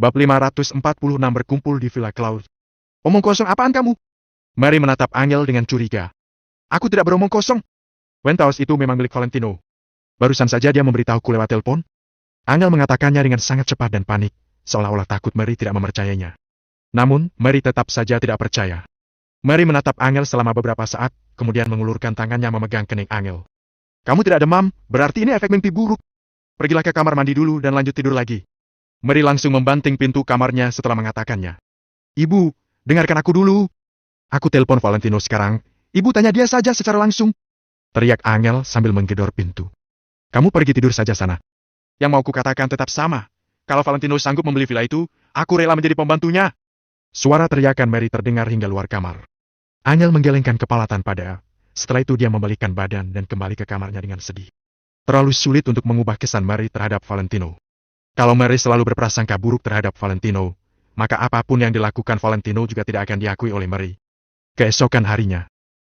Bab 546 berkumpul di Villa Cloud. Omong kosong apaan kamu? Mary menatap Angel dengan curiga. Aku tidak beromong kosong. Penthouse itu memang milik Valentino. Barusan saja dia memberitahuku lewat telepon. Angel mengatakannya dengan sangat cepat dan panik, seolah-olah takut Mary tidak mempercayainya. Namun, Mary tetap saja tidak percaya. Mary menatap Angel selama beberapa saat, kemudian mengulurkan tangannya memegang kening Angel. Kamu tidak demam, berarti ini efek mimpi buruk. Pergilah ke kamar mandi dulu dan lanjut tidur lagi. Mary langsung membanting pintu kamarnya setelah mengatakannya. Ibu, dengarkan aku dulu. Aku telepon Valentino sekarang, ibu tanya dia saja secara langsung. Teriak Angel sambil menggedor pintu. Kamu pergi tidur saja sana. Yang mau kukatakan tetap sama. Kalau Valentino sanggup membeli villa itu, aku rela menjadi pembantunya. Suara teriakan Mary terdengar hingga luar kamar. Angel menggelengkan kepala tanpa daya. Setelah itu dia membalikkan badan dan kembali ke kamarnya dengan sedih. Terlalu sulit untuk mengubah kesan Mary terhadap Valentino. Kalau Mary selalu berprasangka buruk terhadap Valentino, maka apapun yang dilakukan Valentino juga tidak akan diakui oleh Mary. Keesokan harinya,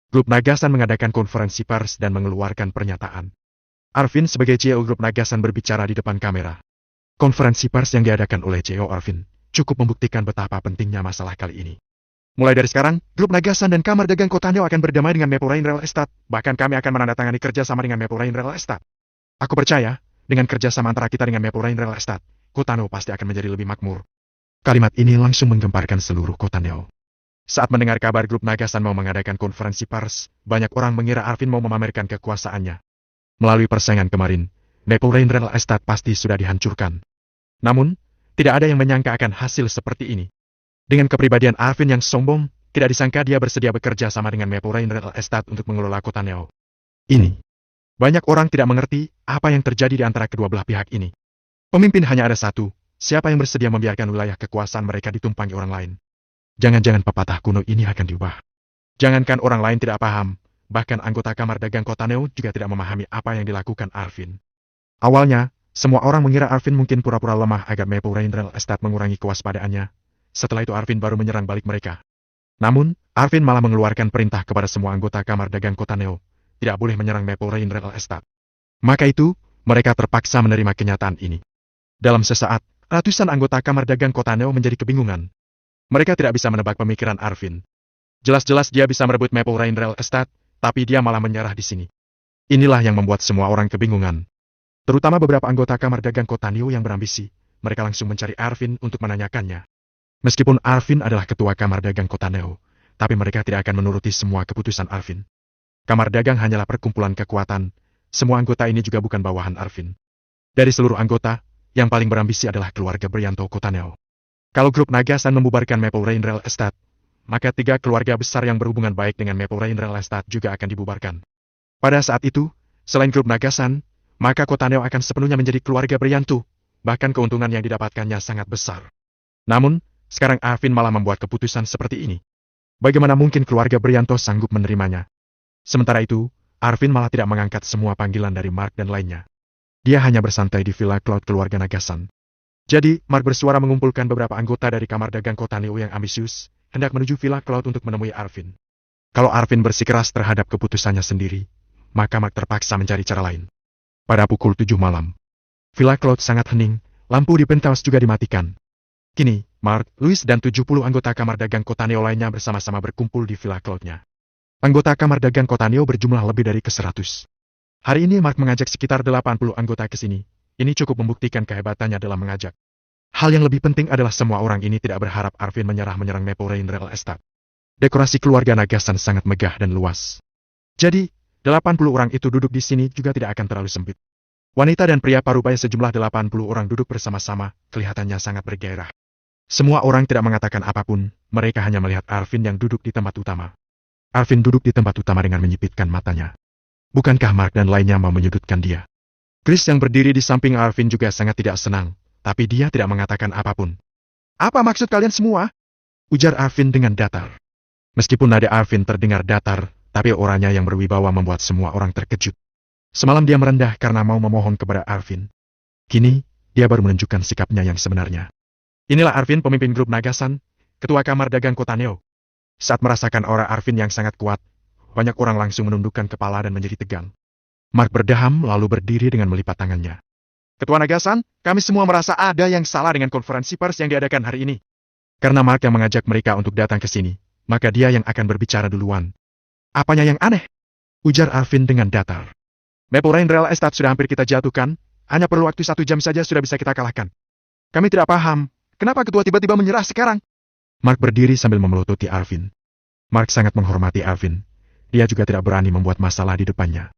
Grup Nagasan mengadakan konferensi pers dan mengeluarkan pernyataan. Arvin sebagai CEO Grup Nagasan berbicara di depan kamera. Konferensi pers yang diadakan oleh CEO Arvin cukup membuktikan betapa pentingnya masalah kali ini. Mulai dari sekarang, Grup Nagasan dan Kamar Dagang Kota Neo akan berdamai dengan Maple Rain Real Estate, bahkan kami akan menandatangani kerjasama dengan Maple Rain Real Estate. Aku percaya, dengan kerjasama antara kita dengan Maple Rain Real Estate, Kota Neo pasti akan menjadi lebih makmur. Kalimat ini langsung menggemparkan seluruh Kota Neo. Saat mendengar kabar Grup Nagasan mau mengadakan konferensi pers, banyak orang mengira Arvin mau memamerkan kekuasaannya. Melalui persaingan kemarin, Maple Rain Real Estate pasti sudah dihancurkan. Namun, tidak ada yang menyangka akan hasil seperti ini. Dengan kepribadian Arvin yang sombong, tidak disangka dia bersedia bekerja sama dengan Maple Rain Real Estate untuk mengelola Kota Neo. Ini. Banyak orang tidak mengerti apa yang terjadi di antara kedua belah pihak ini. Pemimpin hanya ada satu, siapa yang bersedia membiarkan wilayah kekuasaan mereka ditumpangi orang lain. Jangan-jangan pepatah kuno ini akan diubah. Jangankan orang lain tidak paham, bahkan anggota Kamar Dagang Kota Neo juga tidak memahami apa yang dilakukan Arvin. Awalnya, semua orang mengira Arvin mungkin pura-pura lemah agar Maple Rain Real Estate mengurangi kewaspadaannya. Setelah itu Arvin baru menyerang balik mereka. Namun, Arvin malah mengeluarkan perintah kepada semua anggota Kamar Dagang Kota Neo, tidak boleh menyerang Maple Rain Real Estate. Maka itu, mereka terpaksa menerima kenyataan ini. Dalam sesaat, ratusan anggota Kamar Dagang Kota Neo menjadi kebingungan. Mereka tidak bisa menebak pemikiran Arvin. Jelas-jelas dia bisa merebut Maple Rain Real Estate, tapi dia malah menyerah di sini. Inilah yang membuat semua orang kebingungan. Terutama beberapa anggota Kamar Dagang Kota Neo yang berambisi, mereka langsung mencari Arvin untuk menanyakannya. Meskipun Arvin adalah ketua Kamar Dagang Kota Neo, tapi mereka tidak akan menuruti semua keputusan Arvin. Kamar Dagang hanyalah perkumpulan kekuatan, semua anggota ini juga bukan bawahan Arvin. Dari seluruh anggota, yang paling berambisi adalah keluarga Brianto Kota Neo. Kalau Grup Nagasan membubarkan Maple Rain Real Estate, maka 3 keluarga besar yang berhubungan baik dengan Maple Rain Real Estate juga akan dibubarkan. Pada saat itu, selain Grup Nagasan, maka Kota Neo akan sepenuhnya menjadi keluarga Brianto, bahkan keuntungan yang didapatkannya sangat besar. Namun, sekarang Arvin malah membuat keputusan seperti ini. Bagaimana mungkin keluarga Brianto sanggup menerimanya? Sementara itu, Arvin malah tidak mengangkat semua panggilan dari Mark dan lainnya. Dia hanya bersantai di Villa Cloud keluarga Nagasan. Jadi, Mark bersuara mengumpulkan beberapa anggota dari Kamar Dagang Kota Neo yang ambisius, hendak menuju Villa Cloud untuk menemui Arvin. Kalau Arvin bersikeras terhadap keputusannya sendiri, maka Mark terpaksa mencari cara lain. Pada pukul 7 malam, Villa Cloud sangat hening, lampu di penthouse juga dimatikan. Kini, Mark, Louis dan 70 anggota Kamar Dagang Kota Neo lainnya bersama-sama berkumpul di Villa Cloud-nya. Anggota Kamar Dagang Kota Neo berjumlah lebih dari ke-100. Hari ini Mark mengajak sekitar 80 anggota ke sini. Ini cukup membuktikan kehebatannya dalam mengajak. Hal yang lebih penting adalah semua orang ini tidak berharap Arvin menyerang Maple Rain Real Estate. Dekorasi keluarga Nagasan sangat megah dan luas. Jadi, 80 orang itu duduk di sini juga tidak akan terlalu sempit. Wanita dan pria parubaya sejumlah 80 orang duduk bersama-sama, kelihatannya sangat bergairah. Semua orang tidak mengatakan apapun, mereka hanya melihat Arvin yang duduk di tempat utama. Arvin duduk di tempat utama dengan menyipitkan matanya. Bukankah Mark dan lainnya mau menyudutkan dia? Chris yang berdiri di samping Arvin juga sangat tidak senang, tapi dia tidak mengatakan apapun. Apa maksud kalian semua? Ujar Arvin dengan datar. Meskipun nada Arvin terdengar datar, tapi orangnya yang berwibawa membuat semua orang terkejut. Semalam dia merendah karena mau memohon kepada Arvin. Kini, dia baru menunjukkan sikapnya yang sebenarnya. Inilah Arvin, pemimpin Grup Nagasan, ketua Kamar Dagang Kota Neo. Saat merasakan aura Arvin yang sangat kuat, banyak orang langsung menundukkan kepala dan menjadi tegang. Mark berdeham lalu berdiri dengan melipat tangannya. Ketua Nagasan, kami semua merasa ada yang salah dengan konferensi pers yang diadakan hari ini. Karena Mark yang mengajak mereka untuk datang ke sini, maka dia yang akan berbicara duluan. Apanya yang aneh? Ujar Arvin dengan datar. Maple Rain Real Estate sudah hampir kita jatuhkan, hanya perlu waktu 1 jam saja sudah bisa kita kalahkan. Kami tidak paham, kenapa ketua tiba-tiba menyerah sekarang? Mark berdiri sambil memelototi Arvin. Mark sangat menghormati Arvin. Dia juga tidak berani membuat masalah di depannya.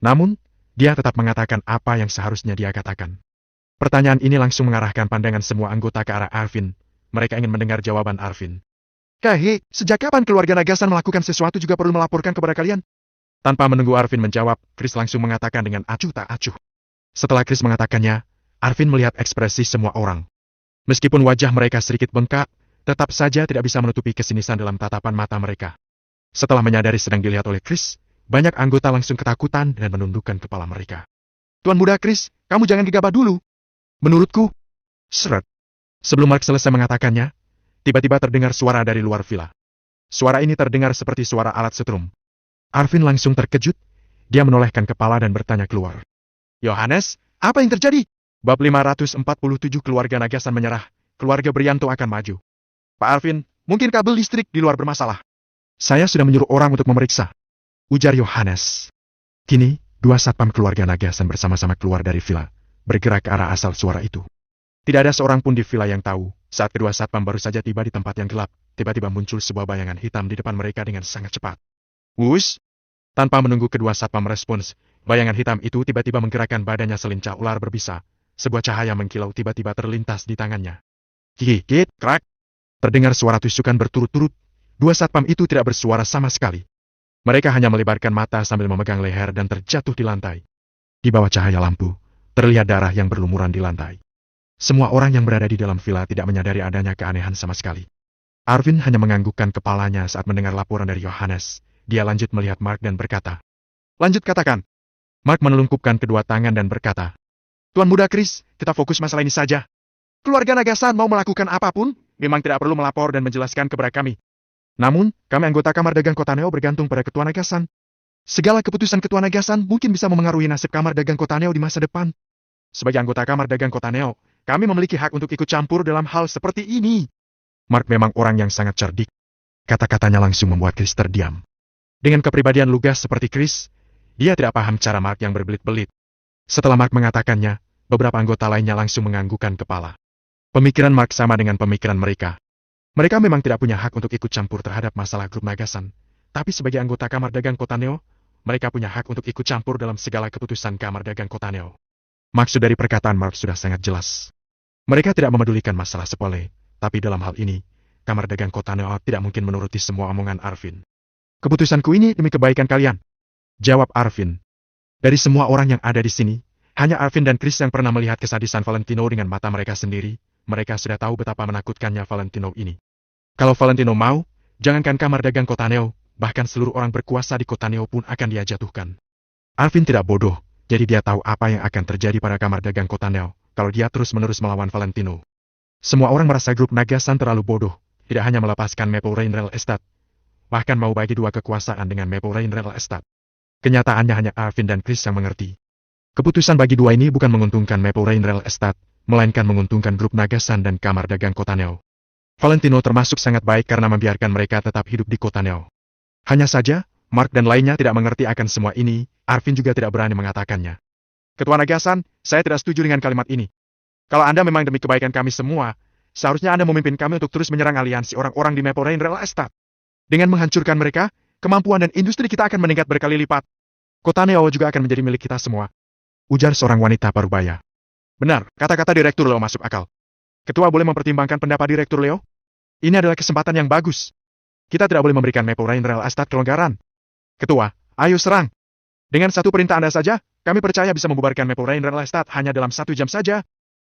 Namun, dia tetap mengatakan apa yang seharusnya dia katakan. Pertanyaan ini langsung mengarahkan pandangan semua anggota ke arah Arvin. Mereka ingin mendengar jawaban Arvin. Hei, sejak kapan keluarga Nagasan melakukan sesuatu juga perlu melaporkan kepada kalian? Tanpa menunggu Arvin menjawab, Chris langsung mengatakan dengan acuh tak acuh. Setelah Chris mengatakannya, Arvin melihat ekspresi semua orang. Meskipun wajah mereka sedikit bengkak, tetap saja tidak bisa menutupi kesinisan dalam tatapan mata mereka. Setelah menyadari sedang dilihat oleh Chris, banyak anggota langsung ketakutan dan menundukkan kepala mereka. Tuan muda Chris, kamu jangan gegabah dulu. Menurutku, seret. Sebelum Mark selesai mengatakannya, tiba-tiba terdengar suara dari luar villa. Suara ini terdengar seperti suara alat setrum. Arvin langsung terkejut, dia menolehkan kepala dan bertanya keluar. Yohanes, apa yang terjadi? Bab 547 keluarga Nagasan menyerah, keluarga Brianto akan maju. Pak Arvin, mungkin kabel listrik di luar bermasalah. Saya sudah menyuruh orang untuk memeriksa. Ujar Yohanes. Kini, 2 satpam keluarga Nagasan bersama-sama keluar dari villa, bergerak ke arah asal suara itu. Tidak ada seorang pun di villa yang tahu, saat kedua satpam baru saja tiba di tempat yang gelap, tiba-tiba muncul sebuah bayangan hitam di depan mereka dengan sangat cepat. Wush! Tanpa menunggu kedua satpam respons, bayangan hitam itu tiba-tiba menggerakkan badannya selincah ular berbisa. Sebuah cahaya mengkilau tiba-tiba terlintas di tangannya. Kikit, krak! Terdengar suara tusukan berturut-turut. 2 satpam itu tidak bersuara sama sekali. Mereka hanya melebarkan mata sambil memegang leher dan terjatuh di lantai. Di bawah cahaya lampu, terlihat darah yang berlumuran di lantai. Semua orang yang berada di dalam villa tidak menyadari adanya keanehan sama sekali. Arvin hanya menganggukkan kepalanya saat mendengar laporan dari Yohanes. Dia lanjut melihat Mark dan berkata, "Lanjut katakan." Mark menelungkupkan kedua tangan dan berkata, "Tuan muda Chris, kita fokus masalah ini saja. Keluarga Nagasan mau melakukan apapun, memang tidak perlu melapor dan menjelaskan kepada kami. Namun, kami anggota Kamar Dagang Kota Neo bergantung pada Ketua Nagasan. Segala keputusan Ketua Nagasan mungkin bisa memengaruhi nasib Kamar Dagang Kota Neo di masa depan. Sebagai anggota Kamar Dagang Kota Neo, kami memiliki hak untuk ikut campur dalam hal seperti ini." Mark memang orang yang sangat cerdik. Kata-katanya langsung membuat Chris terdiam. Dengan kepribadian lugas seperti Chris, dia tidak paham cara Mark yang berbelit-belit. Setelah Mark mengatakannya, beberapa anggota lainnya langsung menganggukkan kepala. Pemikiran Mark sama dengan pemikiran mereka. Mereka memang tidak punya hak untuk ikut campur terhadap masalah grup Nagasan, tapi sebagai anggota Kamar Dagang Kota Neo, mereka punya hak untuk ikut campur dalam segala keputusan Kamar Dagang Kota Neo. Maksud dari perkataan Mark sudah sangat jelas. Mereka tidak memedulikan masalah sepele, tapi dalam hal ini, Kamar Dagang Kota Neo tidak mungkin menuruti semua omongan Arvin. "Keputusanku ini demi kebaikan kalian," jawab Arvin. Dari semua orang yang ada di sini, hanya Arvin dan Chris yang pernah melihat kesadisan Valentino dengan mata mereka sendiri. Mereka sudah tahu betapa menakutkannya Valentino ini. Kalau Valentino mau, jangankan Kamar Dagang Kota Neo, bahkan seluruh orang berkuasa di Kota Neo pun akan dia jatuhkan. Arvin tidak bodoh, jadi dia tahu apa yang akan terjadi pada Kamar Dagang Kota Neo kalau dia terus-menerus melawan Valentino. Semua orang merasa grup Nagasan terlalu bodoh, tidak hanya melepaskan Maple Rain Real Estate, bahkan mau bagi 2 kekuasaan dengan Maple Rain Real Estate. Kenyataannya hanya Arvin dan Chris yang mengerti. Keputusan bagi 2 ini bukan menguntungkan Maple Rain Real Estate, melainkan menguntungkan grup Nagasan dan Kamar Dagang Kota Neo. Valentino termasuk sangat baik karena membiarkan mereka tetap hidup di Kota Neo. Hanya saja, Mark dan lainnya tidak mengerti akan semua ini. Arvin juga tidak berani mengatakannya. "Ketua Nagasan, saya tidak setuju dengan kalimat ini. Kalau Anda memang demi kebaikan kami semua, seharusnya Anda memimpin kami untuk terus menyerang aliansi orang-orang di Maple Rain Real Estate. Dengan menghancurkan mereka, kemampuan dan industri kita akan meningkat berkali lipat. Kota Neo juga akan menjadi milik kita semua," ujar seorang wanita parubaya. "Benar, kata-kata Direktur Leo masuk akal. Ketua boleh mempertimbangkan pendapat Direktur Leo? Ini adalah kesempatan yang bagus. Kita tidak boleh memberikan Maple Rain Real Estate kelonggaran. Ketua, ayo serang. Dengan satu perintah Anda saja, kami percaya bisa membubarkan Maple Rain Real Estate hanya dalam 1 jam saja."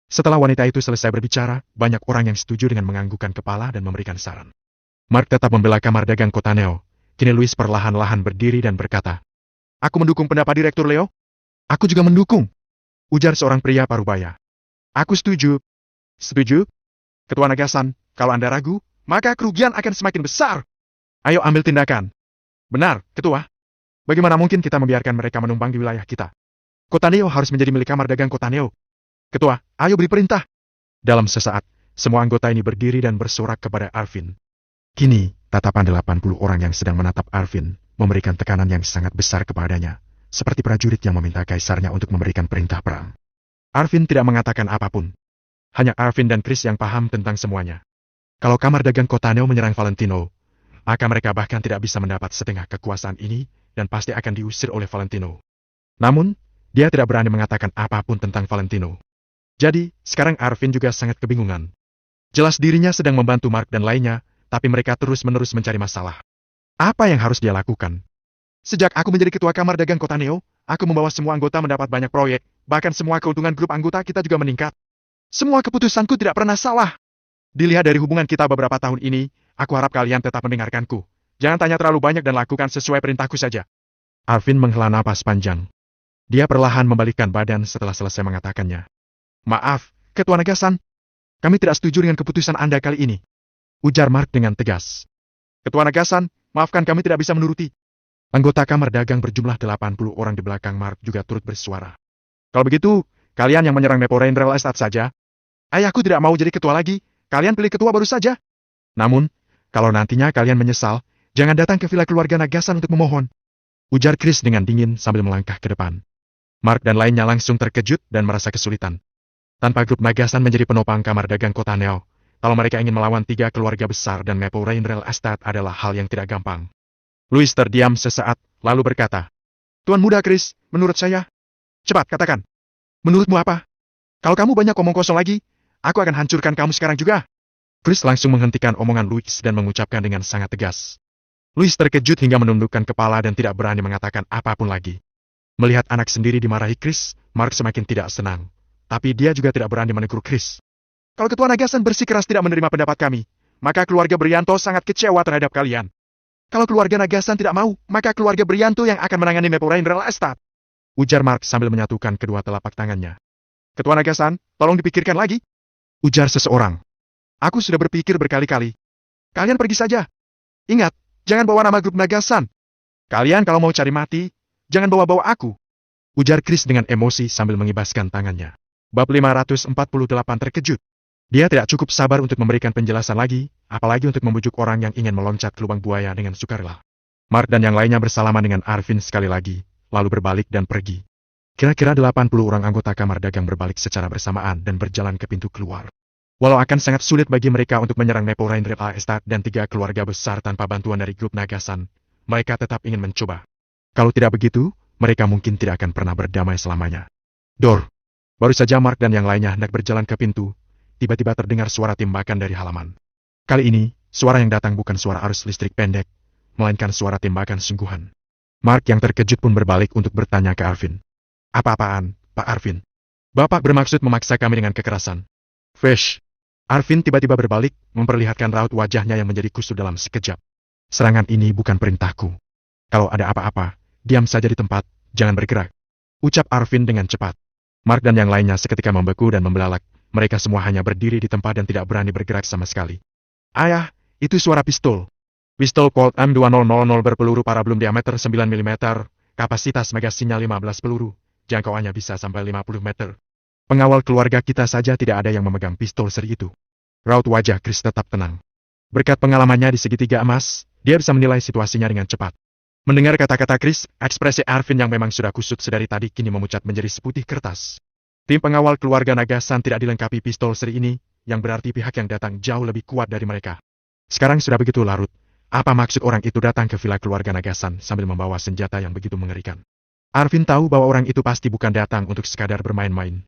Setelah wanita itu selesai berbicara, banyak orang yang setuju dengan menganggukkan kepala dan memberikan saran. Mark tetap membela Kamar Dagang Kota Neo. Kini Louis perlahan-lahan berdiri dan berkata, "Aku mendukung pendapat Direktur Leo." "Aku juga mendukung," ujar seorang pria parubaya. "Aku setuju." "Setuju? Ketua Nagasan, kalau Anda ragu, maka kerugian akan semakin besar. Ayo ambil tindakan." "Benar, Ketua. Bagaimana mungkin kita membiarkan mereka menumpang di wilayah kita? Kota Neo harus menjadi milik Kamar Dagang Kota Neo. Ketua, ayo beri perintah. Dalam sesaat, semua anggota ini berdiri dan bersorak kepada Arvin. Kini, tatapan 80 orang yang sedang menatap Arvin memberikan tekanan yang sangat besar kepadanya, seperti prajurit yang meminta kaisarnya untuk memberikan perintah perang. Arvin tidak mengatakan apapun. Hanya Arvin dan Chris yang paham tentang semuanya. Kalau kamar dagang kota Neo menyerang Valentino, maka mereka bahkan tidak bisa mendapat setengah kekuasaan ini dan pasti akan diusir oleh Valentino. Namun, dia tidak berani mengatakan apapun tentang Valentino. Jadi, sekarang Arvin juga sangat kebingungan. Jelas dirinya sedang membantu Mark dan lainnya, tapi mereka terus-menerus mencari masalah. Apa yang harus dia lakukan? Sejak aku menjadi ketua kamar dagang kota Neo, aku membawa semua anggota mendapat banyak proyek, bahkan semua keuntungan grup anggota kita juga meningkat. Semua keputusanku tidak pernah salah. Dilihat dari hubungan kita beberapa tahun ini, aku harap kalian tetap mendengarkanku. Jangan tanya terlalu banyak dan lakukan sesuai perintahku saja. Arvin menghela napas panjang. Dia perlahan membalikkan badan setelah selesai mengatakannya. Maaf, Ketua Nagasan. Kami tidak setuju dengan keputusan Anda kali ini. Ujar Mark dengan tegas. Ketua Nagasan, maafkan kami tidak bisa menuruti. Anggota kamar dagang berjumlah 80 orang di belakang Mark juga turut bersuara. Kalau begitu, kalian yang menyerang Maple Rain Real Estate saja. Ayahku tidak mau jadi ketua lagi. Kalian pilih ketua baru saja. Namun, kalau nantinya kalian menyesal, jangan datang ke villa keluarga Nagasan untuk memohon. Ujar Chris dengan dingin sambil melangkah ke depan. Mark dan lainnya langsung terkejut dan merasa kesulitan. Tanpa grup Nagasan menjadi penopang kamar dagang kota Neo, kalau mereka ingin melawan 3 keluarga besar dan Maple Rain Real Estate adalah hal yang tidak gampang. Louis terdiam sesaat, lalu berkata, Tuan muda Chris, menurut saya. Cepat, katakan. Menurutmu apa? Kalau kamu banyak omong kosong lagi, aku akan hancurkan kamu sekarang juga. Chris langsung menghentikan omongan Louis dan mengucapkan dengan sangat tegas. Louis terkejut hingga menundukkan kepala dan tidak berani mengatakan apapun lagi. Melihat anak sendiri dimarahi Chris, Mark semakin tidak senang. Tapi dia juga tidak berani menegur Chris. Kalau Ketua Nagasan bersikeras tidak menerima pendapat kami, maka keluarga Brianto sangat kecewa terhadap kalian. Kalau keluarga Nagasan tidak mau, maka keluarga Brianto yang akan menangani Maple Rain Real Estate. Ujar Mark sambil menyatukan kedua telapak tangannya. Ketua Nagasan, tolong dipikirkan lagi. Ujar seseorang. Aku sudah berpikir berkali-kali. Kalian pergi saja. Ingat, jangan bawa nama grup Nagasan. Kalian kalau mau cari mati, jangan bawa-bawa aku. Ujar Chris dengan emosi sambil mengibaskan tangannya. Bab 548 terkejut. Dia tidak cukup sabar untuk memberikan penjelasan lagi, apalagi untuk membujuk orang yang ingin meloncat ke lubang buaya dengan sukarela. Mark dan yang lainnya bersalaman dengan Arvin sekali lagi, lalu berbalik dan pergi. Kira-kira 80 orang anggota kamar dagang berbalik secara bersamaan dan berjalan ke pintu keluar. Walau akan sangat sulit bagi mereka untuk menyerang Maple Rain Real Estate dan 3 keluarga besar tanpa bantuan dari grup Nagasan, mereka tetap ingin mencoba. Kalau tidak begitu, mereka mungkin tidak akan pernah berdamai selamanya. Dor. Baru saja Mark dan yang lainnya hendak berjalan ke pintu, tiba-tiba terdengar suara tembakan dari halaman. Kali ini, suara yang datang bukan suara arus listrik pendek, melainkan suara tembakan sungguhan. Mark yang terkejut pun berbalik untuk bertanya ke Arvin. Apa-apaan, Pak Arvin? Bapak bermaksud memaksa kami dengan kekerasan. Fish. Arvin tiba-tiba berbalik, memperlihatkan raut wajahnya yang menjadi kusut dalam sekejap. Serangan ini bukan perintahku. Kalau ada apa-apa, diam saja di tempat, jangan bergerak. Ucap Arvin dengan cepat. Mark dan yang lainnya seketika membeku dan membelalak. Mereka semua hanya berdiri di tempat dan tidak berani bergerak sama sekali. Ayah, itu suara pistol. Pistol Colt M2000 berpeluru parabelum diameter 9 mm, kapasitas magasinnya 15 peluru, jangkauannya bisa sampai 50 meter. Pengawal keluarga kita saja tidak ada yang memegang pistol seri itu. Raut wajah Chris tetap tenang. Berkat pengalamannya di segitiga emas, dia bisa menilai situasinya dengan cepat. Mendengar kata-kata Chris, ekspresi Arvin yang memang sudah kusut sedari tadi kini memucat menjadi seputih kertas. Tim pengawal keluarga Nagasan tidak dilengkapi pistol seri ini, yang berarti pihak yang datang jauh lebih kuat dari mereka. Sekarang sudah begitu larut. Apa maksud orang itu datang ke villa keluarga Nagasan sambil membawa senjata yang begitu mengerikan? Arvin tahu bahwa orang itu pasti bukan datang untuk sekadar bermain-main.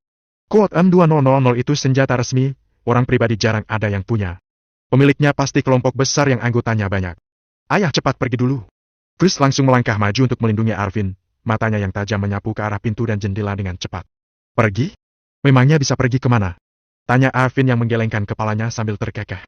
Colt M2000 itu senjata resmi, orang pribadi jarang ada yang punya. Pemiliknya pasti kelompok besar yang anggotanya banyak. Ayah cepat pergi dulu. Chris langsung melangkah maju untuk melindungi Arvin, matanya yang tajam menyapu ke arah pintu dan jendela dengan cepat. Pergi? Memangnya bisa pergi kemana? Tanya Arvin yang menggelengkan kepalanya sambil terkekeh.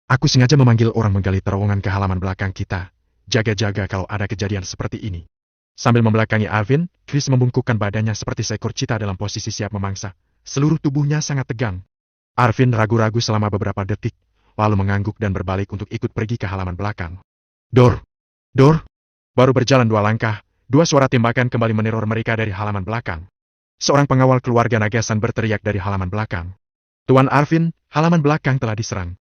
Aku sengaja memanggil orang menggali terowongan ke halaman belakang kita. Jaga-jaga kalau ada kejadian seperti ini. Sambil membelakangi Arvin, Chris membungkukkan badannya seperti seekor cita dalam posisi siap memangsa. Seluruh tubuhnya sangat tegang. Arvin ragu-ragu selama beberapa detik, lalu mengangguk dan berbalik untuk ikut pergi ke halaman belakang. Dor! Dor! Baru berjalan 2 langkah, 2 suara tembakan kembali meneror mereka dari halaman belakang. Seorang pengawal keluarga Nagasan berteriak dari halaman belakang. Tuan Arvin, halaman belakang telah diserang.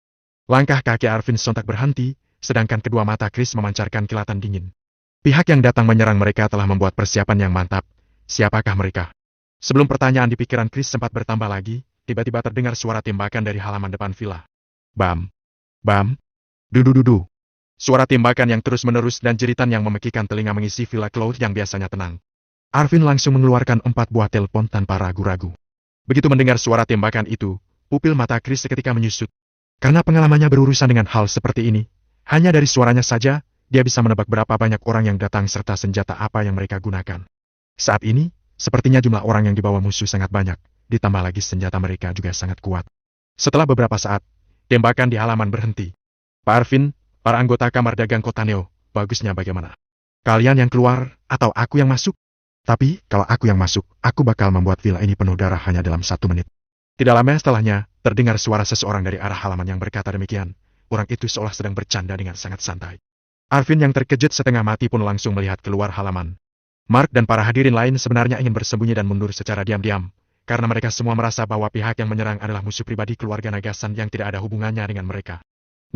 Langkah kaki Arvin sontak berhenti, sedangkan kedua mata Chris memancarkan kilatan dingin. Pihak yang datang menyerang mereka telah membuat persiapan yang mantap. Siapakah mereka? Sebelum pertanyaan di pikiran Chris sempat bertambah lagi, tiba-tiba terdengar suara tembakan dari halaman depan villa. Bam! Bam! Dudu-dudu! Suara tembakan yang terus-menerus dan jeritan yang memekikan telinga mengisi villa Cloud yang biasanya tenang. Arvin langsung mengeluarkan 4 buah telepon tanpa ragu-ragu. Begitu mendengar suara tembakan itu, pupil mata Chris seketika menyusut. Karena pengalamannya berurusan dengan hal seperti ini, hanya dari suaranya saja, dia bisa menebak berapa banyak orang yang datang serta senjata apa yang mereka gunakan. Saat ini, sepertinya jumlah orang yang dibawa musuh sangat banyak, ditambah lagi senjata mereka juga sangat kuat. Setelah beberapa saat, tembakan di halaman berhenti. Pak Arvin, para anggota kamar dagang Kota Neo, bagusnya bagaimana? Kalian yang keluar, atau aku yang masuk? Tapi, kalau aku yang masuk, aku bakal membuat villa ini penuh darah hanya dalam 1 menit. Tidak lama setelahnya, terdengar suara seseorang dari arah halaman yang berkata demikian. Orang itu seolah sedang bercanda dengan sangat santai. Arvin yang terkejut setengah mati pun langsung melihat keluar halaman. Mark dan para hadirin lain sebenarnya ingin bersembunyi dan mundur secara diam-diam, karena mereka semua merasa bahwa pihak yang menyerang adalah musuh pribadi keluarga Nagasan yang tidak ada hubungannya dengan mereka.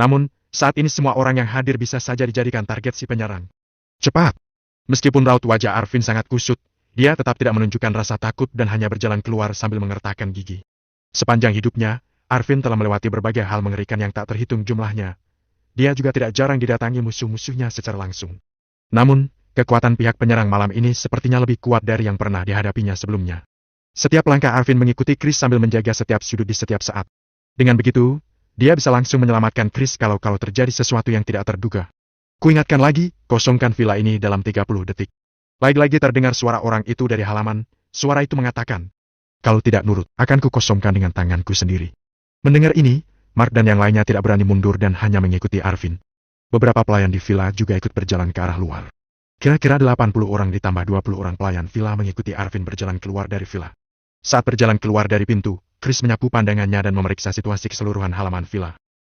Namun, saat ini semua orang yang hadir bisa saja dijadikan target si penyerang. Cepat! Meskipun raut wajah Arvin sangat kusut, dia tetap tidak menunjukkan rasa takut dan hanya berjalan keluar sambil mengertakkan gigi. Sepanjang hidupnya, Arvin telah melewati berbagai hal mengerikan yang tak terhitung jumlahnya. Dia juga tidak jarang didatangi musuh-musuhnya secara langsung. Namun, kekuatan pihak penyerang malam ini sepertinya lebih kuat dari yang pernah dihadapinya sebelumnya. Setiap langkah Arvin mengikuti Chris sambil menjaga setiap sudut di setiap saat. Dengan begitu, dia bisa langsung menyelamatkan Chris kalau terjadi sesuatu yang tidak terduga. Kuingatkan lagi, kosongkan villa ini dalam 30 detik. Lagi-lagi terdengar suara orang itu dari halaman. Suara itu mengatakan, kalau tidak nurut, akan kukosongkan dengan tanganku sendiri. Mendengar ini, Mark dan yang lainnya tidak berani mundur dan hanya mengikuti Arvin. Beberapa pelayan di villa juga ikut berjalan ke arah luar. Kira-kira 80 orang ditambah 20 orang pelayan villa mengikuti Arvin berjalan keluar dari villa. Saat berjalan keluar dari pintu, Chris menyapu pandangannya dan memeriksa situasi keseluruhan halaman villa.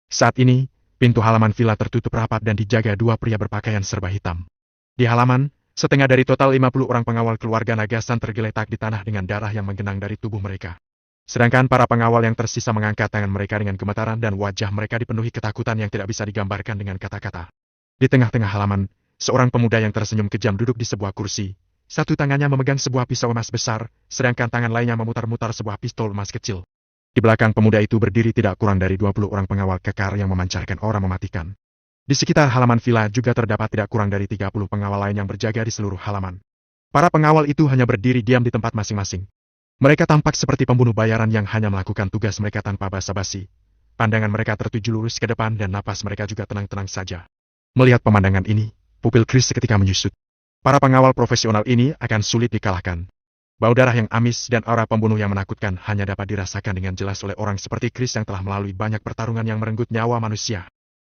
Saat ini, pintu halaman villa tertutup rapat dan dijaga 2 pria berpakaian serba hitam. Di halaman, setengah dari total 50 orang pengawal keluarga Nagasan tergeletak di tanah dengan darah yang menggenang dari tubuh mereka. Sedangkan para pengawal yang tersisa mengangkat tangan mereka dengan gemetaran dan wajah mereka dipenuhi ketakutan yang tidak bisa digambarkan dengan kata-kata. Di tengah-tengah halaman, seorang pemuda yang tersenyum kejam duduk di sebuah kursi. Satu tangannya memegang sebuah pisau emas besar, sedangkan tangan lainnya memutar-mutar sebuah pistol emas kecil. Di belakang pemuda itu berdiri tidak kurang dari 20 orang pengawal kekar yang memancarkan aura mematikan. Di sekitar halaman villa juga terdapat tidak kurang dari 30 pengawal lain yang berjaga di seluruh halaman. Para pengawal itu hanya berdiri diam di tempat masing-masing. Mereka tampak seperti pembunuh bayaran yang hanya melakukan tugas mereka tanpa basa-basi. Pandangan mereka tertuju lurus ke depan dan napas mereka juga tenang-tenang saja. Melihat pemandangan ini, pupil Chris seketika menyusut. Para pengawal profesional ini akan sulit dikalahkan. Bau darah yang amis dan aura pembunuh yang menakutkan hanya dapat dirasakan dengan jelas oleh orang seperti Chris yang telah melalui banyak pertarungan yang merenggut nyawa manusia.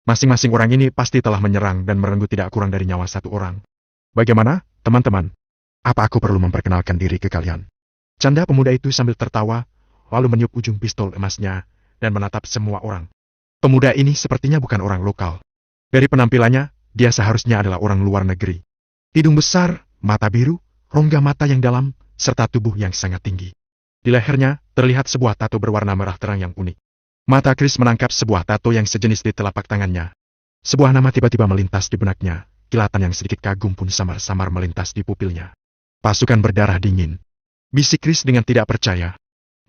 Masing-masing orang ini pasti telah menyerang dan merenggut tidak kurang dari nyawa 1 orang. Bagaimana, teman-teman? Apa aku perlu memperkenalkan diri ke kalian? Canda pemuda itu sambil tertawa, lalu meniup ujung pistol emasnya dan menatap semua orang. Pemuda ini sepertinya bukan orang lokal. Dari penampilannya, dia seharusnya adalah orang luar negeri. Hidung besar, mata biru, rongga mata yang dalam, serta tubuh yang sangat tinggi. Di lehernya, terlihat sebuah tato berwarna merah terang yang unik. Mata Chris menangkap sebuah tato yang sejenis di telapak tangannya. Sebuah nama tiba-tiba melintas di benaknya, kilatan yang sedikit kagum pun samar-samar melintas di pupilnya. Pasukan berdarah dingin. Bisik Chris dengan tidak percaya.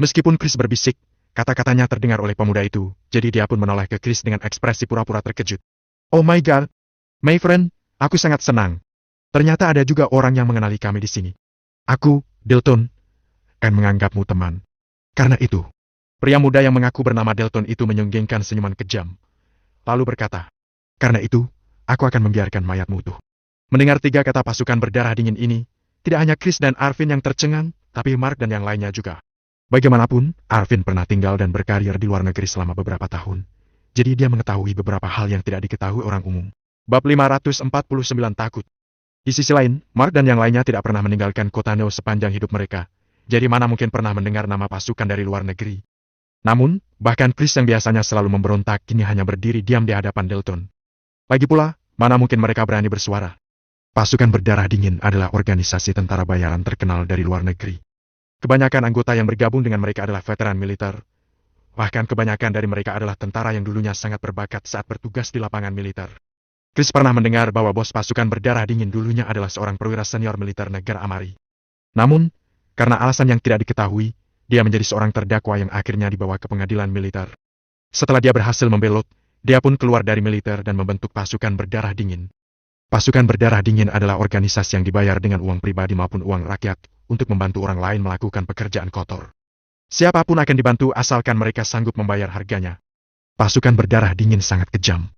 Meskipun Chris berbisik, kata-katanya terdengar oleh pemuda itu, jadi dia pun menoleh ke Chris dengan ekspresi pura-pura terkejut. Oh my God, my friend, aku sangat senang. Ternyata ada juga orang yang mengenali kami di sini. Aku, Delton, akan menganggapmu teman. Karena itu, pria muda yang mengaku bernama Delton itu menyunggingkan senyuman kejam. Lalu berkata, karena itu, aku akan membiarkan mayatmu utuh. Mendengar 3 kata pasukan berdarah dingin ini, tidak hanya Chris dan Arvin yang tercengang, tapi Mark dan yang lainnya juga. Bagaimanapun, Arvin pernah tinggal dan berkarir di luar negeri selama beberapa tahun. Jadi dia mengetahui beberapa hal yang tidak diketahui orang umum. Bab 549 takut. Di sisi lain, Mark dan yang lainnya tidak pernah meninggalkan kota Neo sepanjang hidup mereka. Jadi mana mungkin pernah mendengar nama pasukan dari luar negeri. Namun, bahkan Chris yang biasanya selalu memberontak kini hanya berdiri diam di hadapan Delton. Lagi pula, mana mungkin mereka berani bersuara. Pasukan berdarah dingin adalah organisasi tentara bayaran terkenal dari luar negeri. Kebanyakan anggota yang bergabung dengan mereka adalah veteran militer. Bahkan kebanyakan dari mereka adalah tentara yang dulunya sangat berbakat saat bertugas di lapangan militer. Chris pernah mendengar bahwa bos pasukan berdarah dingin dulunya adalah seorang perwira senior militer negara Amari. Namun, karena alasan yang tidak diketahui, dia menjadi seorang terdakwa yang akhirnya dibawa ke pengadilan militer. Setelah dia berhasil membelot, dia pun keluar dari militer dan membentuk pasukan berdarah dingin. Pasukan berdarah dingin adalah organisasi yang dibayar dengan uang pribadi maupun uang rakyat untuk membantu orang lain melakukan pekerjaan kotor. Siapapun akan dibantu asalkan mereka sanggup membayar harganya. Pasukan berdarah dingin sangat kejam.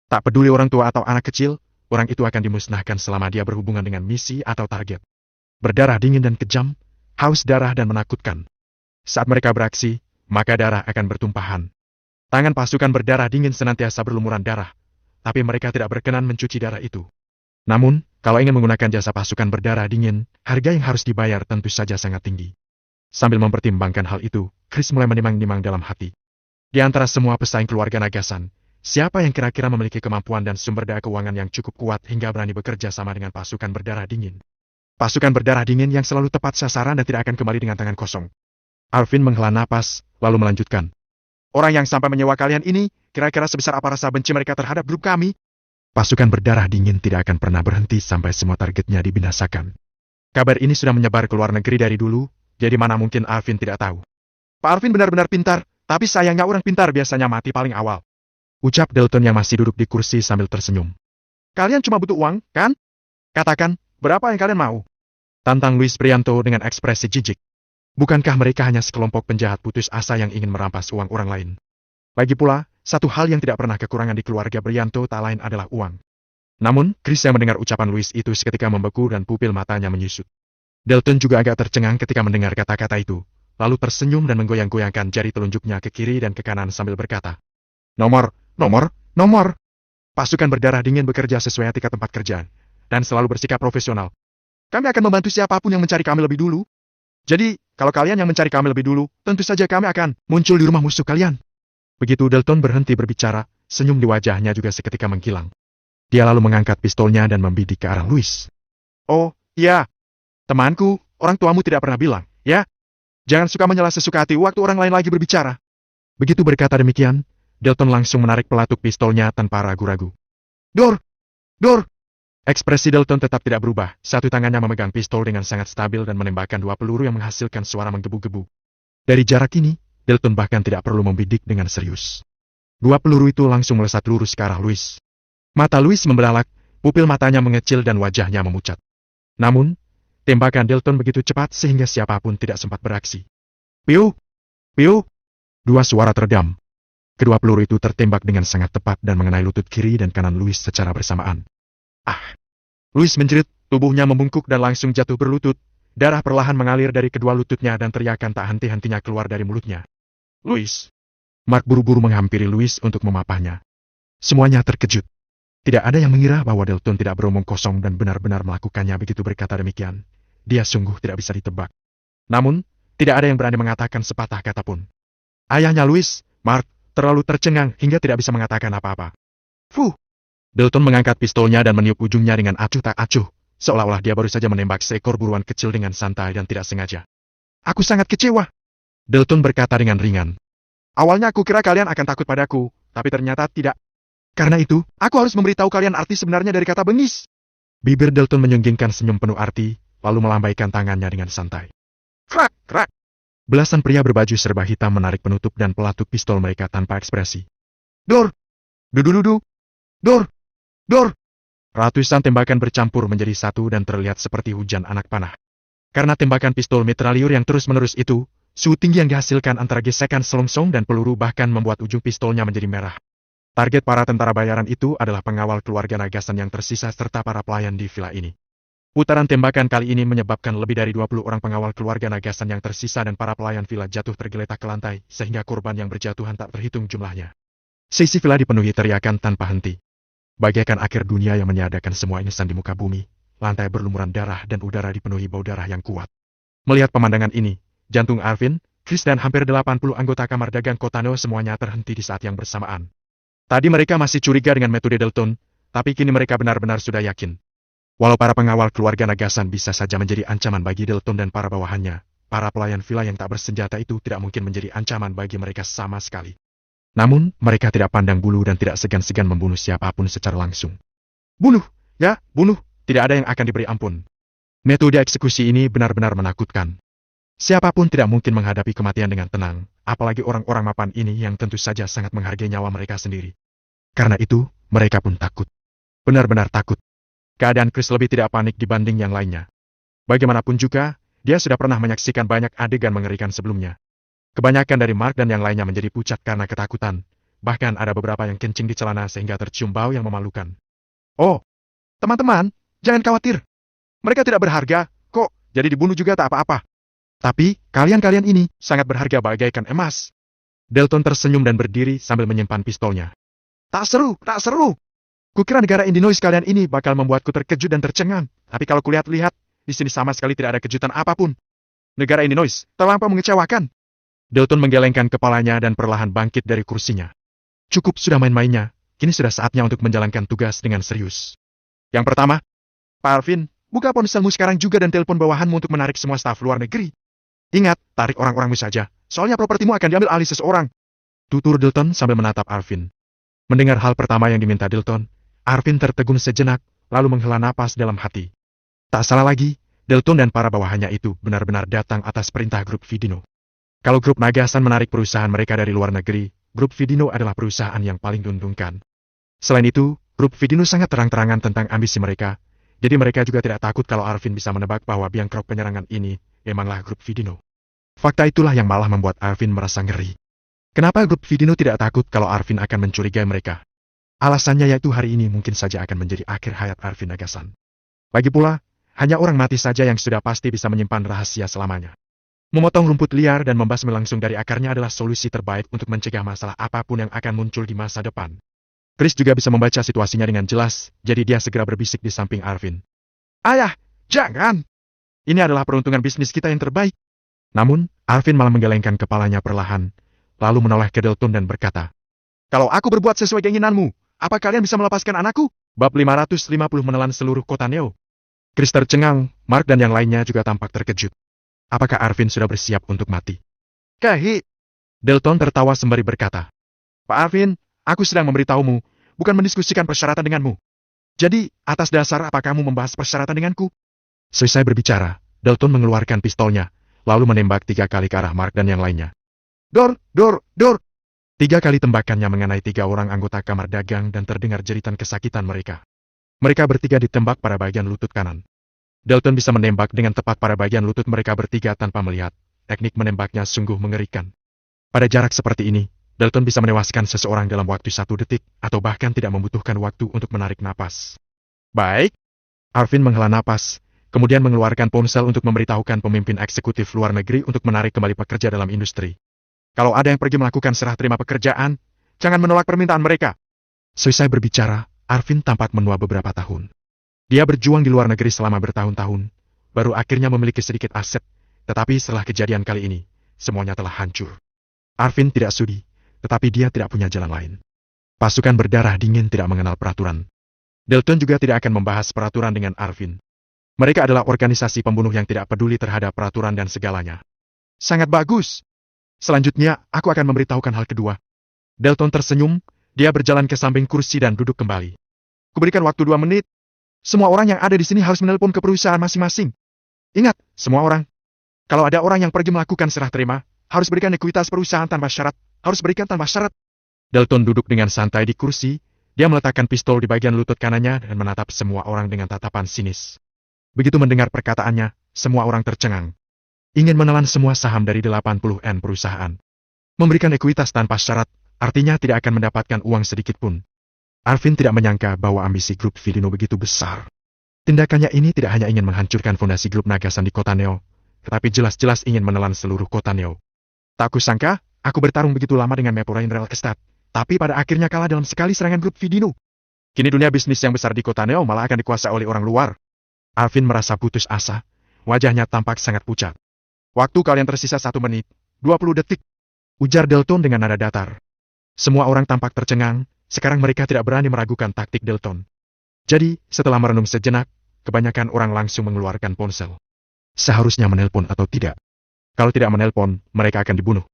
Tak peduli orang tua atau anak kecil, orang itu akan dimusnahkan selama dia berhubungan dengan misi atau target. Berdarah dingin dan kejam, haus darah dan menakutkan. Saat mereka beraksi, maka darah akan bertumpahan. Tangan pasukan berdarah dingin senantiasa berlumuran darah, tapi mereka tidak berkenan mencuci darah itu. Namun, kalau ingin menggunakan jasa pasukan berdarah dingin, harga yang harus dibayar tentu saja sangat tinggi. Sambil mempertimbangkan hal itu, Chris mulai menimang-nimang dalam hati. Di antara semua pesaing keluarga Nagasan, siapa yang kira-kira memiliki kemampuan dan sumber daya keuangan yang cukup kuat hingga berani bekerja sama dengan pasukan berdarah dingin? Pasukan berdarah dingin yang selalu tepat sasaran dan tidak akan kembali dengan tangan kosong. Arvin menghela napas, lalu melanjutkan. Orang yang sampai menyewa kalian ini, kira-kira sebesar apa rasa benci mereka terhadap grup kami? Pasukan berdarah dingin tidak akan pernah berhenti sampai semua targetnya dibinasakan. Kabar ini sudah menyebar ke luar negeri dari dulu, jadi mana mungkin Arvin tidak tahu. Pak Arvin benar-benar pintar, tapi sayangnya orang pintar biasanya mati paling awal. Ucap Dalton yang masih duduk di kursi sambil tersenyum. Kalian cuma butuh uang, kan? Katakan, berapa yang kalian mau? Tantang Luis Prianto dengan ekspresi jijik. Bukankah mereka hanya sekelompok penjahat putus asa yang ingin merampas uang orang lain? Lagi pula, satu hal yang tidak pernah kekurangan di keluarga Prianto tak lain adalah uang. Namun, Chris yang mendengar ucapan Luis itu seketika membeku dan pupil matanya menyusut. Dalton juga agak tercengang ketika mendengar kata-kata itu, lalu tersenyum dan menggoyang-goyangkan jari telunjuknya ke kiri dan ke kanan sambil berkata, Nomor. Pasukan berdarah dingin bekerja sesuai etika tempat kerja, dan selalu bersikap profesional. Kami akan membantu siapapun yang mencari kami lebih dulu. Jadi, kalau kalian yang mencari kami lebih dulu, tentu saja kami akan muncul di rumah musuh kalian. Begitu Dalton berhenti berbicara, senyum di wajahnya juga seketika menghilang. Dia lalu mengangkat pistolnya dan membidik ke arah Luis. Oh, iya. Temanku, orang tuamu tidak pernah bilang, ya? Jangan suka menyela sesuka hati waktu orang lain lagi berbicara. Begitu berkata demikian, Dalton langsung menarik pelatuk pistolnya tanpa ragu-ragu. Dor! Ekspresi Dalton tetap tidak berubah, satu tangannya memegang pistol dengan sangat stabil dan menembakkan 2 peluru yang menghasilkan suara menggebu-gebu. Dari jarak ini, Dalton bahkan tidak perlu membidik dengan serius. 2 peluru itu langsung melesat lurus ke arah Luis. Mata Luis membelalak, pupil matanya mengecil dan wajahnya memucat. Namun, tembakan Dalton begitu cepat sehingga siapapun tidak sempat beraksi. Piu! 2 suara teredam. Kedua peluru itu tertembak dengan sangat tepat dan mengenai lutut kiri dan kanan Luis secara bersamaan. Luis menjerit, tubuhnya membungkuk dan langsung jatuh berlutut. Darah perlahan mengalir dari kedua lututnya dan teriakan tak henti-hentinya keluar dari mulutnya. Luis! Mark buru-buru menghampiri Luis untuk memapahnya. Semuanya terkejut. Tidak ada yang mengira bahwa Dalton tidak beromong kosong dan benar-benar melakukannya. Begitu berkata demikian, dia sungguh tidak bisa ditebak. Namun, tidak ada yang berani mengatakan sepatah kata pun. Ayahnya Luis, Mark, terlalu tercengang hingga tidak bisa mengatakan apa-apa. Dalton mengangkat pistolnya dan meniup ujungnya dengan acuh tak acuh, seolah-olah dia baru saja menembak seekor buruan kecil dengan santai dan tidak sengaja. Aku sangat kecewa. Dalton berkata dengan ringan. Awalnya aku kira kalian akan takut padaku, tapi ternyata tidak. Karena itu, aku harus memberitahu kalian arti sebenarnya dari kata bengis. Bibir Dalton menyunggingkan senyum penuh arti, lalu melambaikan tangannya dengan santai. Krak! Belasan pria berbaju serba hitam menarik penutup dan pelatuk pistol mereka tanpa ekspresi. Dor! Ratusan tembakan bercampur menjadi satu dan terlihat seperti hujan anak panah. Karena tembakan pistol mitraliur yang terus-menerus itu, suhu tinggi yang dihasilkan antara gesekan selongsong dan peluru bahkan membuat ujung pistolnya menjadi merah. Target para tentara bayaran itu adalah pengawal keluarga Nagasan yang tersisa serta para pelayan di villa ini. Putaran tembakan kali ini menyebabkan lebih dari 20 orang pengawal keluarga Nagasan yang tersisa dan para pelayan villa jatuh tergeletak ke lantai, sehingga korban yang berjatuhan tak terhitung jumlahnya. Sisi villa dipenuhi teriakan tanpa henti. Bagaikan akhir dunia yang menyadarkan semua insan di muka bumi, lantai berlumuran darah dan udara dipenuhi bau darah yang kuat. Melihat pemandangan ini, jantung Arvin, Chris dan hampir 80 anggota kamar dagang Kotano semuanya terhenti di saat yang bersamaan. Tadi mereka masih curiga dengan metode Dalton, tapi kini mereka benar-benar sudah yakin. Walau para pengawal keluarga Nagasan bisa saja menjadi ancaman bagi Dalton dan para bawahannya, para pelayan villa yang tak bersenjata itu tidak mungkin menjadi ancaman bagi mereka sama sekali. Namun, mereka tidak pandang bulu dan tidak segan-segan membunuh siapapun secara langsung. Bunuh! Ya, bunuh! Tidak ada yang akan diberi ampun. Metode eksekusi ini benar-benar menakutkan. Siapapun tidak mungkin menghadapi kematian dengan tenang, apalagi orang-orang mapan ini yang tentu saja sangat menghargai nyawa mereka sendiri. Karena itu, mereka pun takut. Benar-benar takut. Keadaan Chris lebih tidak panik dibanding yang lainnya. Bagaimanapun juga, dia sudah pernah menyaksikan banyak adegan mengerikan sebelumnya. Kebanyakan dari Mark dan yang lainnya menjadi pucat karena ketakutan. Bahkan ada beberapa yang kencing di celana sehingga tercium bau yang memalukan. Oh, teman-teman, jangan khawatir. Mereka tidak berharga, kok, jadi dibunuh juga tak apa-apa. Tapi, kalian-kalian ini sangat berharga bagaikan emas. Dalton tersenyum dan berdiri sambil menyimpan pistolnya. Tak seru, tak seru. Kukira negara Illinois kalian ini bakal membuatku terkejut dan tercengang. Tapi kalau kulihat-lihat, di sini sama sekali tidak ada kejutan apapun. Negara Illinois terlampau mengecewakan. Dalton menggelengkan kepalanya dan perlahan bangkit dari kursinya. Cukup sudah main-mainnya, kini sudah saatnya untuk menjalankan tugas dengan serius. Yang pertama, Pak Arvin, buka ponselmu sekarang juga dan telepon bawahanmu untuk menarik semua staf luar negeri. Ingat, tarik orang-orangmu saja, soalnya propertimu akan diambil alih seseorang. Tutur Dalton sambil menatap Arvin. Mendengar hal pertama yang diminta Dalton, Arvin tertegun sejenak, lalu menghela napas dalam hati. Tak salah lagi, Dalton dan para bawahannya itu benar-benar datang atas perintah grup Vidino. Kalau grup Nagasan menarik perusahaan mereka dari luar negeri, grup Vidino adalah perusahaan yang paling diuntungkan. Selain itu, grup Vidino sangat terang-terangan tentang ambisi mereka, jadi mereka juga tidak takut kalau Arvin bisa menebak bahwa biang kerok penyerangan ini memanglah grup Vidino. Fakta itulah yang malah membuat Arvin merasa ngeri. Kenapa grup Vidino tidak takut kalau Arvin akan mencurigai mereka? Alasannya yaitu hari ini mungkin saja akan menjadi akhir hayat Arvin Nagasan. Lagi pula, hanya orang mati saja yang sudah pasti bisa menyimpan rahasia selamanya. Memotong rumput liar dan membasmi langsung dari akarnya adalah solusi terbaik untuk mencegah masalah apapun yang akan muncul di masa depan. Chris juga bisa membaca situasinya dengan jelas, jadi dia segera berbisik di samping Arvin. Ayah, jangan! Ini adalah peruntungan bisnis kita yang terbaik. Namun, Arvin malah menggelengkan kepalanya perlahan, lalu menoleh ke Dalton dan berkata, kalau aku berbuat sesuai keinginanmu, apa kalian bisa melepaskan anakku? Bab 550 menelan seluruh kota Neo. Chris tercengang, Mark dan yang lainnya juga tampak terkejut. Apakah Arvin sudah bersiap untuk mati? Kahi! Dalton tertawa sembari berkata, Pak Arvin, aku sedang memberitahumu, bukan mendiskusikan persyaratan denganmu. Jadi, atas dasar apa kamu membahas persyaratan denganku? Selesai berbicara, Dalton mengeluarkan pistolnya, lalu menembak 3 kali ke arah Mark dan yang lainnya. Dor, dor, dor! 3 kali tembakannya mengenai 3 orang anggota kamar dagang dan terdengar jeritan kesakitan mereka. Mereka bertiga ditembak pada bagian lutut kanan. Dalton bisa menembak dengan tepat pada bagian lutut mereka bertiga tanpa melihat. Teknik menembaknya sungguh mengerikan. Pada jarak seperti ini, Dalton bisa menewaskan seseorang dalam waktu 1 detik, atau bahkan tidak membutuhkan waktu untuk menarik napas. Baik. Arvin menghela napas, kemudian mengeluarkan ponsel untuk memberitahukan pemimpin eksekutif luar negeri untuk menarik kembali pekerja dalam industri. Kalau ada yang pergi melakukan serah terima pekerjaan, jangan menolak permintaan mereka. Selesai berbicara, Arvin tampak menua beberapa tahun. Dia berjuang di luar negeri selama bertahun-tahun, baru akhirnya memiliki sedikit aset, tetapi setelah kejadian kali ini, semuanya telah hancur. Arvin tidak sudi, tetapi dia tidak punya jalan lain. Pasukan berdarah dingin tidak mengenal peraturan. Dalton juga tidak akan membahas peraturan dengan Arvin. Mereka adalah organisasi pembunuh yang tidak peduli terhadap peraturan dan segalanya. Sangat bagus. Selanjutnya, aku akan memberitahukan hal kedua. Dalton tersenyum, dia berjalan ke samping kursi dan duduk kembali. Kuberikan waktu 2 menit. Semua orang yang ada di sini harus menelpon ke perusahaan masing-masing. Ingat, semua orang. Kalau ada orang yang pergi melakukan serah terima, harus berikan ekuitas perusahaan tanpa syarat. Harus berikan tanpa syarat. Dalton duduk dengan santai di kursi, dia meletakkan pistol di bagian lutut kanannya dan menatap semua orang dengan tatapan sinis. Begitu mendengar perkataannya, semua orang tercengang. Ingin menelan semua saham dari 80N perusahaan. Memberikan ekuitas tanpa syarat, artinya tidak akan mendapatkan uang sedikit pun. Arvin tidak menyangka bahwa ambisi grup Vidino begitu besar. Tindakannya ini tidak hanya ingin menghancurkan fondasi grup Nagasan di kota Neo, tetapi jelas-jelas ingin menelan seluruh kota Neo. Tak kusangka, aku bertarung begitu lama dengan Mapurain Real Estate, tapi pada akhirnya kalah dalam sekali serangan grup Vidino. Kini dunia bisnis yang besar di kota Neo malah akan dikuasai oleh orang luar. Arvin merasa putus asa, wajahnya tampak sangat pucat. Waktu kalian tersisa 1 menit, 20 detik. Ujar Dalton dengan nada datar. Semua orang tampak tercengang, sekarang mereka tidak berani meragukan taktik Dalton. Jadi, setelah merenung sejenak, kebanyakan orang langsung mengeluarkan ponsel. Seharusnya menelpon atau tidak? Kalau tidak menelpon, mereka akan dibunuh.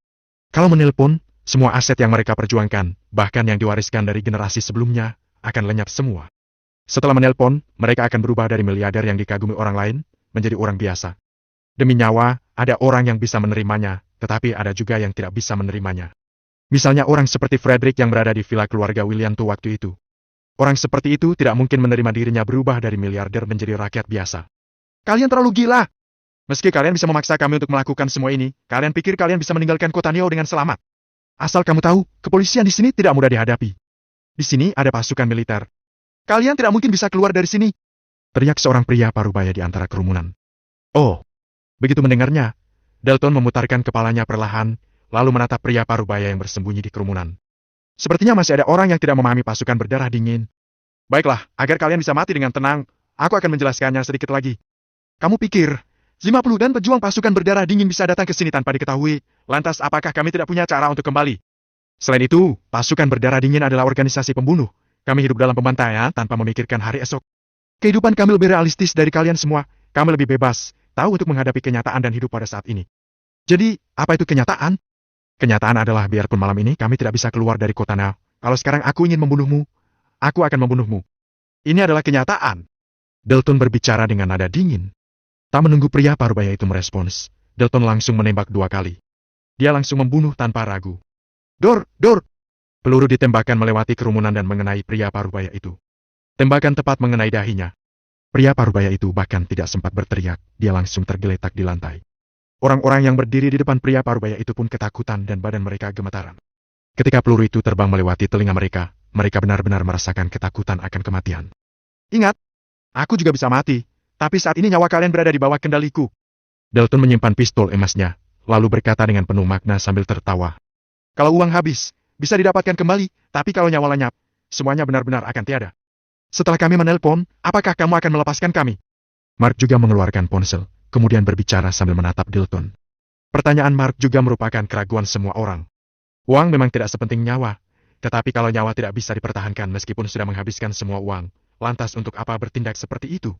Kalau menelpon, semua aset yang mereka perjuangkan, bahkan yang diwariskan dari generasi sebelumnya, akan lenyap semua. Setelah menelpon, mereka akan berubah dari miliarder yang dikagumi orang lain, menjadi orang biasa. Demi nyawa, ada orang yang bisa menerimanya, tetapi ada juga yang tidak bisa menerimanya. Misalnya orang seperti Frederick yang berada di villa keluarga William waktu itu. Orang seperti itu tidak mungkin menerima dirinya berubah dari miliarder menjadi rakyat biasa. Kalian terlalu gila! Meski kalian bisa memaksa kami untuk melakukan semua ini, kalian pikir kalian bisa meninggalkan kota Neo dengan selamat. Asal kamu tahu, kepolisian di sini tidak mudah dihadapi. Di sini ada pasukan militer. Kalian tidak mungkin bisa keluar dari sini. Teriak seorang pria parubaya di antara kerumunan. Oh, begitu mendengarnya, Dalton memutarkan kepalanya perlahan, lalu menatap pria parubaya yang bersembunyi di kerumunan. Sepertinya masih ada orang yang tidak memahami pasukan berdarah dingin. Baiklah, agar kalian bisa mati dengan tenang, aku akan menjelaskannya sedikit lagi. Kamu pikir 50 dan pejuang pasukan berdarah dingin bisa datang ke sini tanpa diketahui, lantas apakah kami tidak punya cara untuk kembali? Selain itu, pasukan berdarah dingin adalah organisasi pembunuh. Kami hidup dalam pembantaian tanpa memikirkan hari esok. Kehidupan kami lebih realistis dari kalian semua, kami lebih bebas, tahu untuk menghadapi kenyataan dan hidup pada saat ini. Jadi, apa itu kenyataan? Kenyataan adalah biarpun malam ini kami tidak bisa keluar dari kota Neo, kalau sekarang aku ingin membunuhmu, aku akan membunuhmu. Ini adalah kenyataan. Dalton berbicara dengan nada dingin. Tak menunggu pria parubaya itu merespons, Dalton langsung menembak 2 kali. Dia langsung membunuh tanpa ragu. Dor! Dor! Peluru ditembakkan melewati kerumunan dan mengenai pria parubaya itu. Tembakan tepat mengenai dahinya. Pria parubaya itu bahkan tidak sempat berteriak, dia langsung tergeletak di lantai. Orang-orang yang berdiri di depan pria parubaya itu pun ketakutan dan badan mereka gemetaran. Ketika peluru itu terbang melewati telinga mereka, mereka benar-benar merasakan ketakutan akan kematian. Ingat, aku juga bisa mati. Tapi saat ini nyawa kalian berada di bawah kendaliku. Dalton menyimpan pistol emasnya, lalu berkata dengan penuh makna sambil tertawa. Kalau uang habis, bisa didapatkan kembali, tapi kalau nyawa lenyap, semuanya benar-benar akan tiada. Setelah kami menelpon, apakah kamu akan melepaskan kami? Mark juga mengeluarkan ponsel, kemudian berbicara sambil menatap Dalton. Pertanyaan Mark juga merupakan keraguan semua orang. Uang memang tidak sepenting nyawa, tetapi kalau nyawa tidak bisa dipertahankan meskipun sudah menghabiskan semua uang, lantas untuk apa bertindak seperti itu?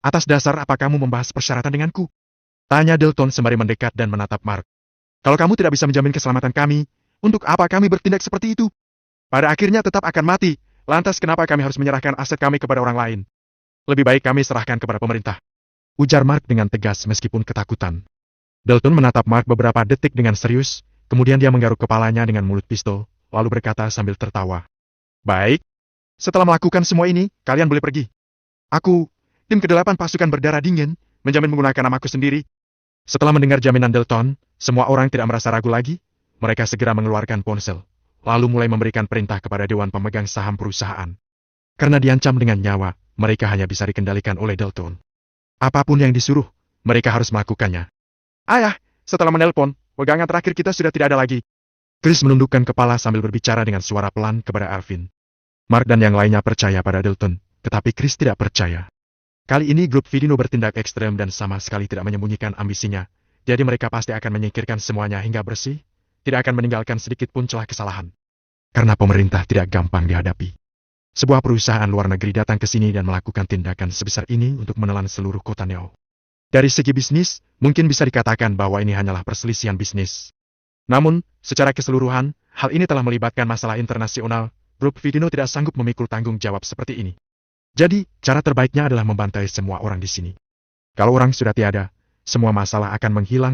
Atas dasar apa kamu membahas persyaratan denganku? Tanya Dalton sembari mendekat dan menatap Mark. Kalau kamu tidak bisa menjamin keselamatan kami, untuk apa kami bertindak seperti itu? Pada akhirnya tetap akan mati, lantas kenapa kami harus menyerahkan aset kami kepada orang lain? Lebih baik kami serahkan kepada pemerintah. Ujar Mark dengan tegas meskipun ketakutan. Dalton menatap Mark beberapa detik dengan serius, kemudian dia menggaruk kepalanya dengan mulut pistol, lalu berkata sambil tertawa. Baik. Setelah melakukan semua ini, kalian boleh pergi. Aku, tim ke-8 pasukan berdarah dingin, menjamin menggunakan namaku sendiri. Setelah mendengar jaminan Dalton, semua orang tidak merasa ragu lagi. Mereka segera mengeluarkan ponsel, lalu mulai memberikan perintah kepada dewan pemegang saham perusahaan. Karena diancam dengan nyawa, mereka hanya bisa dikendalikan oleh Dalton. Apapun yang disuruh, mereka harus melakukannya. Ayah, setelah menelpon, pegangan terakhir kita sudah tidak ada lagi. Chris menundukkan kepala sambil berbicara dengan suara pelan kepada Alvin. Mark dan yang lainnya percaya pada Dalton, tetapi Chris tidak percaya. Kali ini grup Vidino bertindak ekstrem dan sama sekali tidak menyembunyikan ambisinya, jadi mereka pasti akan menyingkirkan semuanya hingga bersih, tidak akan meninggalkan sedikit pun celah kesalahan. Karena pemerintah tidak gampang dihadapi. Sebuah perusahaan luar negeri datang ke sini dan melakukan tindakan sebesar ini untuk menelan seluruh kota Neo. Dari segi bisnis, mungkin bisa dikatakan bahwa ini hanyalah perselisihan bisnis. Namun, secara keseluruhan, hal ini telah melibatkan masalah internasional, grup Vidino tidak sanggup memikul tanggung jawab seperti ini. Jadi, cara terbaiknya adalah membantai semua orang di sini. Kalau orang sudah tiada, semua masalah akan menghilang.